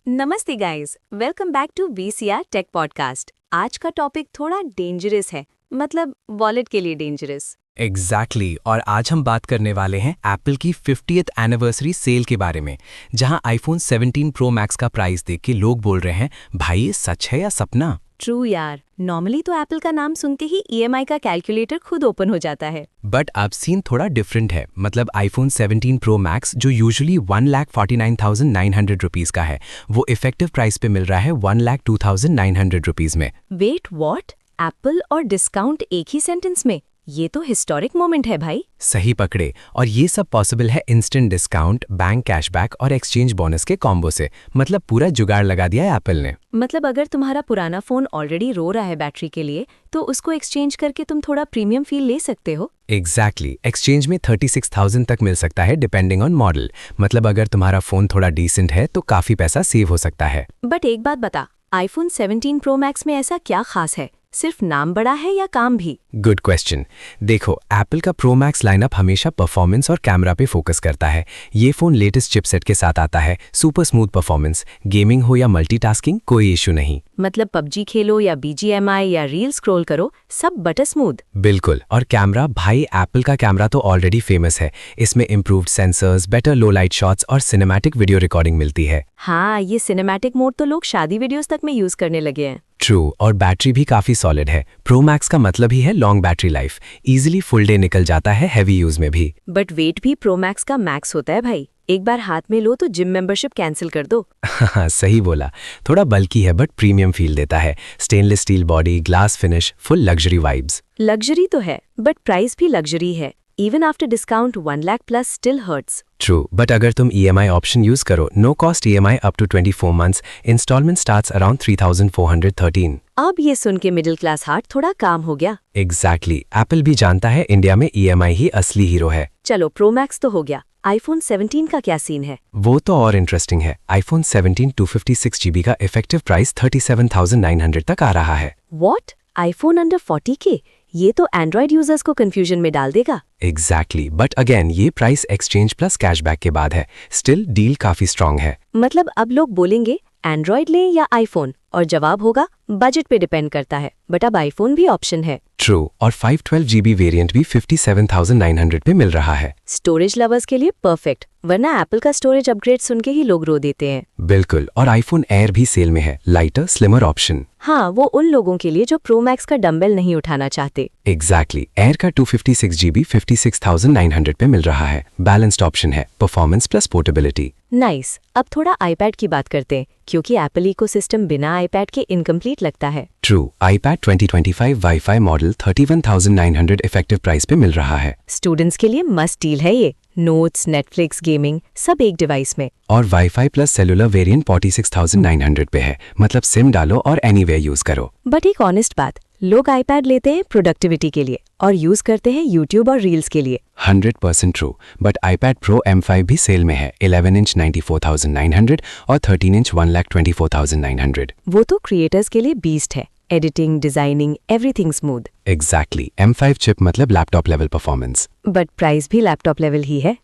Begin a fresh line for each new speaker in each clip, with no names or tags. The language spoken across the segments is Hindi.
नमस्ते guys, welcome back to VCR tech podcast. आज का टॉपिक थोड़ा डेंजरस है, मतलब वॉलेट के लिए डेंजरस।
एग्जैक्टली और आज हम बात करने वाले हैं एप्पल की 50th एनिवर्सरी सेल के बारे में, जहां आईफोन 17 प्रो मैक्स का प्राइस देख के लोग बोल रहे हैं, भाई ये सच है या सपना।
ट्रू यार, नॉर्मली तो एप्पल का नाम सुनते ही EMI का कैलकुलेटर खुद ओपन हो जाता है।
बट अब सीन थोड़ा डिफरेंट है। मतलब आईफोन 17 प्रो मैक्स जो यूजुअली 1,49,900 रुपीज़ का है, वो इफेक्टिव प्राइस पे मिल रहा है 1,02,900 रुपीज़ में।
Wait what? एप्पल और डिस्काउंट एक ही सेंटेंस में? ये तो हिस्टोरिक मोमेंट है भाई।
सही पकड़े, और ये सब पॉसिबल है इंस्टेंट डिस्काउंट, बैंक कैशबैक और एक्सचेंज बोनस के कॉम्बो से। मतलब पूरा जुगाड़ लगा दिया है एप्पल ने।
मतलब अगर तुम्हारा पुराना फोन ऑलरेडी रो रहा है बैटरी के लिए, तो उसको एक्सचेंज करके तुम थोड़ा प्रीमियम फील ले सकते हो।
एग्जैक्टली, एक्सचेंज में 36,000 तक मिल सकता है डिपेंडिंग ऑन मॉडल। मतलब अगर तुम्हारा फोन थोड़ा डिसेंट है तो काफी पैसा सेव हो सकता है।
बट एक बात बता, आईफोन 17 प्रो मैक्स में ऐसा क्या खास है? सिर्फ नाम बड़ा है या काम भी?
Good question. देखो, एप्पल का प्रो मैक्स लाइनअप हमेशा परफॉर्मेंस और कैमरा पे फोकस करता है। ये फोन लेटेस्ट चिपसेट के साथ आता है, सुपर स्मूथ परफॉर्मेंस, गेमिंग हो या मल्टीटास्किंग, कोई इशू नहीं।
मतलब पबजी खेलो या BGMI या रील स्क्रॉल करो, सब बटर स्मूथ।
बिल्कुल। और कैमरा, भाई एप्पल का कैमरा तो ऑलरेडी फेमस है। इसमें इम्प्रूव्ड सेंसर्स, बेटर लो लाइट शॉट्स और सिनेमैटिक वीडियो रिकॉर्डिंग मिलती है।
हाँ, ये सिनेमैटिक मोड तो लोग शादी वीडियोस तक में यूज करने लगे हैं।
ट्रू, और बैटरी भी काफी सॉलिड है। प्रो मैक्स का मतलब ही है long battery life, easily full day निकल जाता है हैवी यूज में भी।
बट वेट भी प्रो मैक्स का मैक्स होता है भाई। एक बार हाथ में लो तो जिम मेंबरशिप कैंसिल कर दो।
हाँ, सही बोला। थोड़ा बल्की है बट प्रीमियम फील देता है। Stainless steel body, glass finish, full luxury vibes.
Luxury तो है, बट प्राइस भी लग्जरी है। Even after discount 1 lakh plus still hurts.
True, but अगर तुम EMI ऑप्शन यूज करो, no cost EMI up to 24 months, instalment starts around 3,413।
अब ये सुन के मिडिल क्लास हार्ट थोड़ा काम हो गया।
एग्जैक्टली, एप्पल भी जानता है इंडिया में EMI ही असली हीरो है।
चलो, प्रो मैक्स तो हो गया, आईफोन 17 का क्या सीन है?
वो तो और इंटरेस्टिंग है। आईफोन 17 256 GB का इफेक्टिव प्राइस 37,900 तक आ रहा है।
व्हाट? IPhone under 40K? ये तो एंड्रॉइड यूजर्स को कंफ्यूजन में डाल देगा।
एग्जैक्टली, बट अगेन ये प्राइस एक्सचेंज प्लस कैशबैक के बाद है। स्टिल डील काफी स्ट्रांग है।
मतलब अब लोग बोलेंगे एंड्रॉइड लें या आईफोन, और जवाब होगा बजट पे डिपेंड करता है। बट अब आईफोन भी ऑप्शन है।
ट्रू, और 512 GB वेरिएंट भी 57,900 पे मिल रहा है।
स्टोरेज लवर्स के लिए परफेक्ट, वरना एप्पल का स्टोरेज अपग्रेड सुन के ही लोग रो देते हैं।
बिल्कुल, और आईफोन एयर भी सेल में है, लाइटर स्लिमर ऑप्शन।
हाँ, वो उन लोगों के लिए जो प्रो मैक्स का डंबल नहीं उठाना चाहते।
एग्जैक्टली, एयर का 256 GB 56,900 पे मिल रहा है। बैलेंस्ड ऑप्शन है, परफॉर्मेंस प्लस पोर्टेबिलिटी।
नाइस। अब थोड़ा आईपैड की बात करते हैं, क्योंकि एप्पल इकोसिस्टम बिना आईपैड के इनकम्प्लीट लगता है।
True, iPad 2025 wifi model 31,900 effective price पे मिल रहा है।
स्टूडेंट्स के लिए मस्ट डील है ये। नोट्स, नेटफ्लिक्स, गेमिंग सब एक डिवाइस में।
और वाईफाई प्लस सेलुलर वेरिएंट 46,900 पे है। मतलब सिम डालो और एनीवेयर यूज करो।
बट एक ऑनेस्ट बात, लोग आईपैड लेते हैं प्रोडक्टिविटी के लिए और यूज करते हैं यूट्यूब और रील्स के लिए।
100% true, but iPad Pro M5 भी सेल में है। 11 इंच 94,900 और 13 इंच 1,24,900।
वो तो क्रिएटर्स के लिए बीस्ट है। Editing, designing, everything smooth.
Exactly, M5 chip मतलब laptop level performance.
But price भी लैपटॉप लेवल ही है।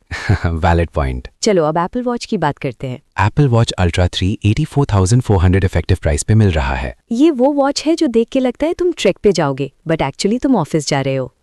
Valid point.
चलो अब एप्पल वॉच की बात करते हैं।
Apple Watch Ultra 3 84,400 effective price पे मिल रहा है।
ये वो वॉच है जो देख के लगता है तुम ट्रेक पे जाओगे, बट एक्चुअली तुम ऑफिस जा रहे हो।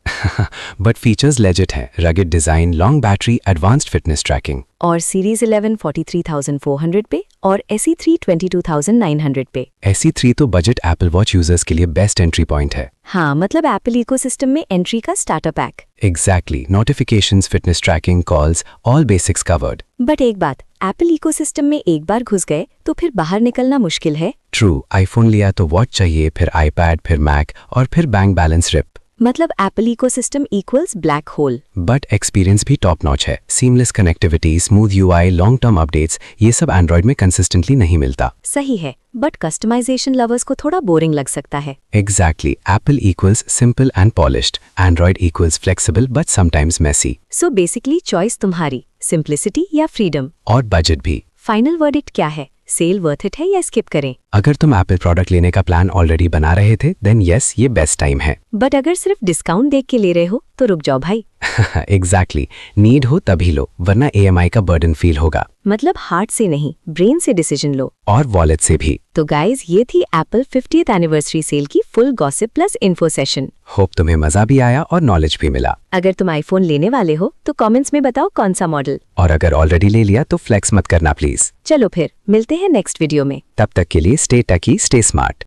बट फीचर्स लेजिट है, rugged design, long battery, advanced fitness tracking.
और सीरीज 11 43,400 पे और SE3 22,900 पे।
SE3 तो बजट एप्पल वॉच यूजर्स के लिए बेस्ट एंट्री पॉइंट है।
हाँ, मतलब एप्पल इकोसिस्टम में एंट्री का starter pack.
Exactly, notifications, fitness tracking, calls, all basics covered.
But एक बात, एप्पल इकोसिस्टम में एक बार घुस गए तो फिर बाहर निकलना मुश्किल है।
ट्रू, आईफोन लिया तो वॉच चाहिए, फिर आईपैड, फिर मैक और फिर बैंक बैलेंस रिप।
मतलब Apple ecosystem equals black hole.
But experience भी टॉप नॉच है। Seamless connectivity, smooth UI, long term updates, ये सब एंड्रॉइड में कंसिस्टेंटली नहीं मिलता।
सही है, बट कस्टमाइजेशन लवर्स को थोड़ा बोरिंग लग सकता है।
Exactly, Apple equals simple and polished, Android equals flexible but sometimes messy.
So basically choice तुम्हारी, सिंप्लिसिटी या फ्रीडम।
और बजट भी।
फाइनल वर्डिक्ट क्या है? सेल वर्थ इट है या स्किप करें?
अगर तुम एप्पल प्रोडक्ट लेने का प्लान ऑलरेडी बना रहे थे देन यस ये बेस्ट टाइम है।
बट अगर सिर्फ डिस्काउंट देख के ले रहे हो तो रुक जाओ भाई।
एग्जैक्टली नीड हो तभी लो, वरना EMI का बर्डन फील होगा।
मतलब हार्ट से नहीं, ब्रेन से डिसीजन लो।
और वॉलेट से भी।
तो गाइज, ये थी एप्पल 50th एनिवर्सरी सेल की full gossip plus info session.
Hope तुम्हें मजा भी आया और नॉलेज भी मिला।
अगर तुम आईफोन लेने वाले हो तो कमेंट्स में बताओ कौन सा मॉडल।
और अगर ऑलरेडी ले लिया तो फ्लेक्स मत करना प्लीज।
चलो फिर मिलते हैं नेक्स्ट वीडियो में।
तब तक के लिए स्टे टकी, स्टे स्मार्ट।